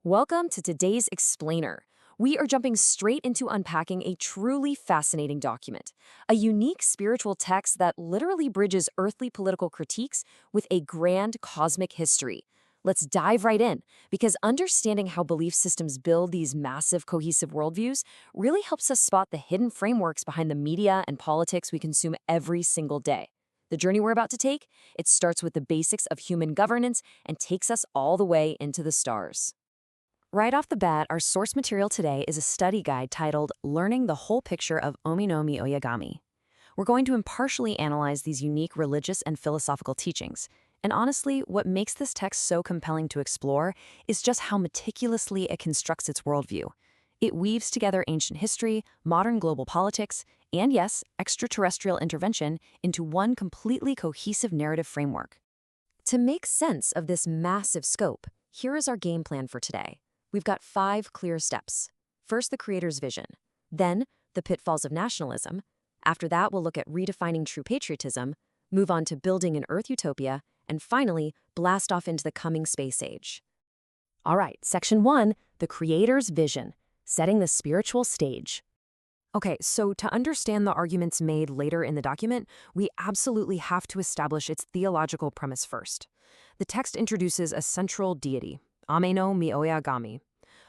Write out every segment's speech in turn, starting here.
Welcome to today's Explainer. We are jumping straight into unpacking a truly fascinating document, a unique spiritual text that literally bridges earthly political critiques with a grand cosmic history. Let's dive right in, because understanding how belief systems build these massive cohesive worldviews really helps us spot the hidden frameworks behind the media and politics we consume every single day. The journey we're about to take, it starts with the basics of human governance and takes us all the way into the stars. Right off the bat, our source material today is a study guide titled Learning the Whole Picture of Omi no Mi Oyagami. We're going to impartially analyze these unique religious and philosophical teachings. And honestly, what makes this text so compelling to explore is just how meticulously it constructs its worldview. It weaves together ancient history, modern global politics, and yes, extraterrestrial intervention into one completely cohesive narrative framework. To make sense of this massive scope, here is our game plan for today. We've got 5 clear steps. First, the creator's vision. Then, the pitfalls of nationalism. After that, we'll look at redefining true patriotism, move on to building an Earth Utopia, and finally, blast off into the coming space age. All right, Section 1, the creator's vision, setting the spiritual stage. Okay, so to understand the arguments made later in the document, we absolutely have to establish its theological premise first. The text introduces a central deity, Ame no Mioyagami.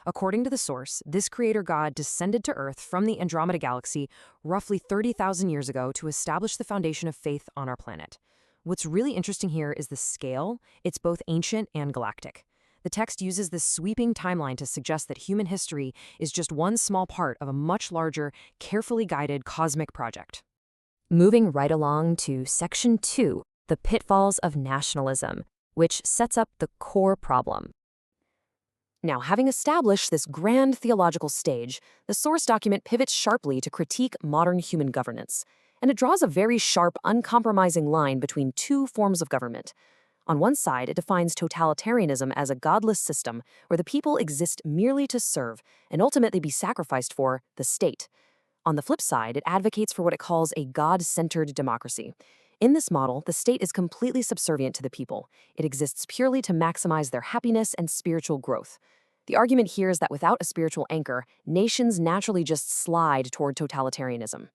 According to the source, this creator god descended to Earth from the Andromeda Galaxy roughly 30,000 years ago to establish the foundation of faith on our planet. What's really interesting here is the scale. It's both ancient and galactic. The text uses this sweeping timeline to suggest that human history is just one small part of a much larger, carefully guided cosmic project. Moving right along to Section 2, the pitfalls of nationalism, which sets up the core problem. Now, having established this grand theological stage, the source document pivots sharply to critique modern human governance, and it draws a very sharp, uncompromising line between two forms of government. On one side, it defines totalitarianism as a godless system where the people exist merely to serve and ultimately be sacrificed for the state. On the flip side, it advocates for what it calls a God-centered democracy. In this model, the state is completely subservient to the people. It exists purely to maximize their happiness and spiritual growth. The argument here is that without a spiritual anchor, nations naturally just slide toward totalitarianism.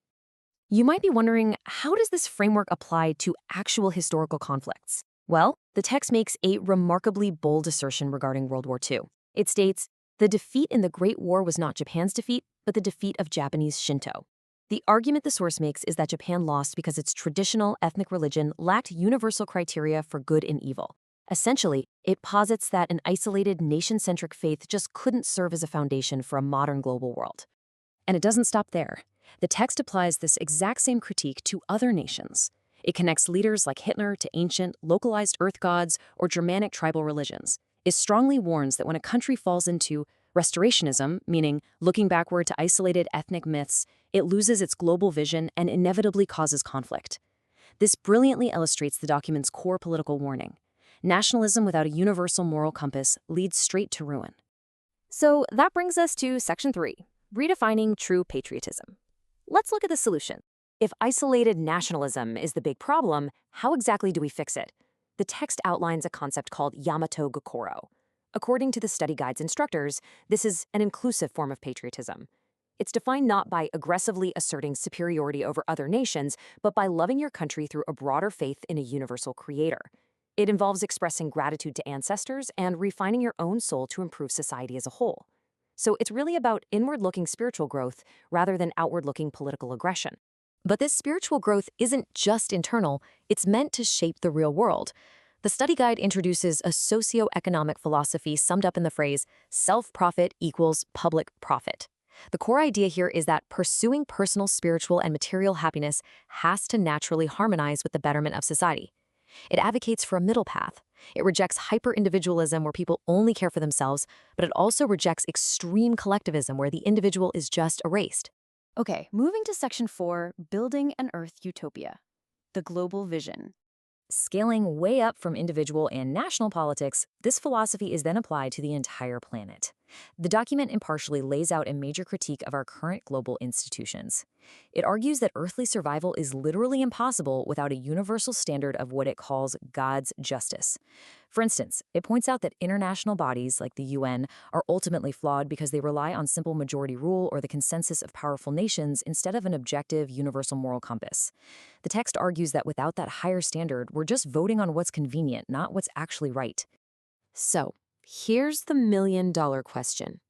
You might be wondering, how does this framework apply to actual historical conflicts? Well, the text makes a remarkably bold assertion regarding World War II. It states, "The defeat in the Great War was not Japan's defeat, but the defeat of Japanese Shinto." The argument the source makes is that Japan lost because its traditional ethnic religion lacked universal criteria for good and evil. Essentially, it posits that an isolated nation-centric faith just couldn't serve as a foundation for a modern global world. And it doesn't stop there. The text applies this exact same critique to other nations. It connects leaders like Hitler to ancient, localized earth gods or Germanic tribal religions. It strongly warns that when a country falls into restorationism, meaning looking backward to isolated ethnic myths, it loses its global vision and inevitably causes conflict. This brilliantly illustrates the document's core political warning. Nationalism without a universal moral compass leads straight to ruin. So that brings us to Section 3, redefining true patriotism. Let's look at the solution. If isolated nationalism is the big problem, how exactly do we fix it? The text outlines a concept called Yamato Gokoro. According to the study guide's instructors, this is an inclusive form of patriotism. It's defined not by aggressively asserting superiority over other nations, but by loving your country through a broader faith in a universal creator. It involves expressing gratitude to ancestors and refining your own soul to improve society as a whole. So it's really about inward-looking spiritual growth rather than outward-looking political aggression. But this spiritual growth isn't just internal, it's meant to shape the real world. The study guide introduces a socio-economic philosophy summed up in the phrase, self-profit equals public profit. The core idea here is that pursuing personal, spiritual, and material happiness has to naturally harmonize with the betterment of society. It advocates for a middle path. It rejects hyper-individualism where people only care for themselves, but it also rejects extreme collectivism where the individual is just erased. Okay, moving to Section 4, building an Earth Utopia. The global vision. Scaling way up from individual and national politics, this philosophy is then applied to the entire planet. The document impartially lays out a major critique of our current global institutions. It argues that earthly survival is literally impossible without a universal standard of what it calls God's justice. For instance, it points out that international bodies like the UN are ultimately flawed because they rely on simple majority rule or the consensus of powerful nations instead of an objective, universal moral compass. The text argues that without that higher standard, we're just voting on what's convenient, not what's actually right. So, here's the million-dollar question.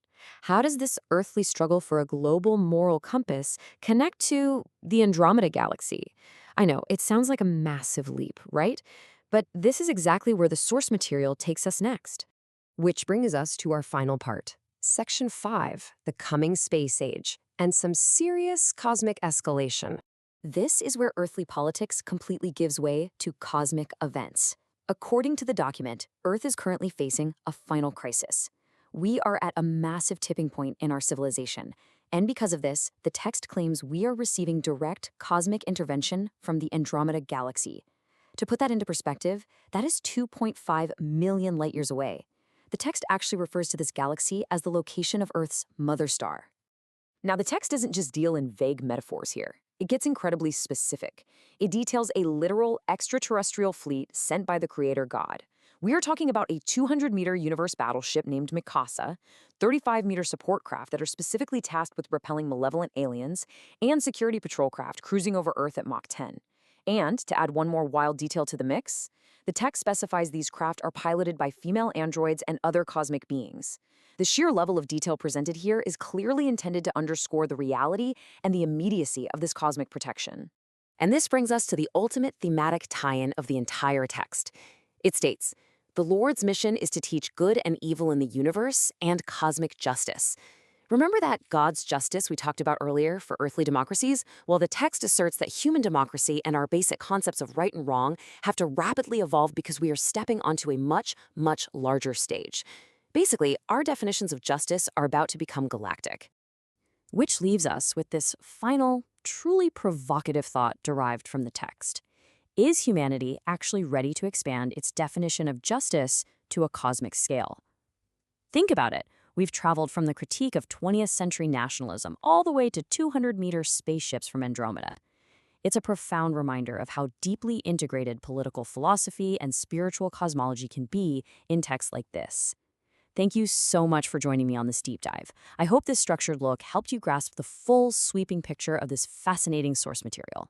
How does this earthly struggle for a global moral compass connect to the Andromeda Galaxy? I know, it sounds like a massive leap, right? But this is exactly where the source material takes us next. Which brings us to our final part. Section 5, the coming space age, and some serious cosmic escalation. This is where earthly politics completely gives way to cosmic events. According to the document, Earth is currently facing a final crisis. We are at a massive tipping point in our civilization, and because of this, the text claims we are receiving direct cosmic intervention from the Andromeda Galaxy. To put that into perspective, that is 2.5 million light-years away. The text actually refers to this galaxy as the location of Earth's mother star. Now, the text doesn't just deal in vague metaphors here. It gets incredibly specific. It details a literal extraterrestrial fleet sent by the creator God. We are talking about a 200-meter universe battleship named Mikasa, 35-meter support craft that are specifically tasked with repelling malevolent aliens, and security patrol craft cruising over Earth at Mach 10. And, to add one more wild detail to the mix, the text specifies these craft are piloted by female androids and other cosmic beings. The sheer level of detail presented here is clearly intended to underscore the reality and the immediacy of this cosmic protection. And this brings us to the ultimate thematic tie-in of the entire text. It states, "The Lord's mission is to teach good and evil in the universe and cosmic justice." Remember that God's justice we talked about earlier for earthly democracies? Well, the text asserts that human democracy and our basic concepts of right and wrong have to rapidly evolve because we are stepping onto a much, much larger stage. Basically, our definitions of justice are about to become galactic. Which leaves us with this final, truly provocative thought derived from the text. Is humanity actually ready to expand its definition of justice to a cosmic scale? Think about it. We've traveled from the critique of 20th century nationalism all the way to 200-meter spaceships from Andromeda. It's a profound reminder of how deeply integrated political philosophy and spiritual cosmology can be in texts like this. Thank you so much for joining me on this deep dive. I hope this structured look helped you grasp the full, sweeping picture of this fascinating source material.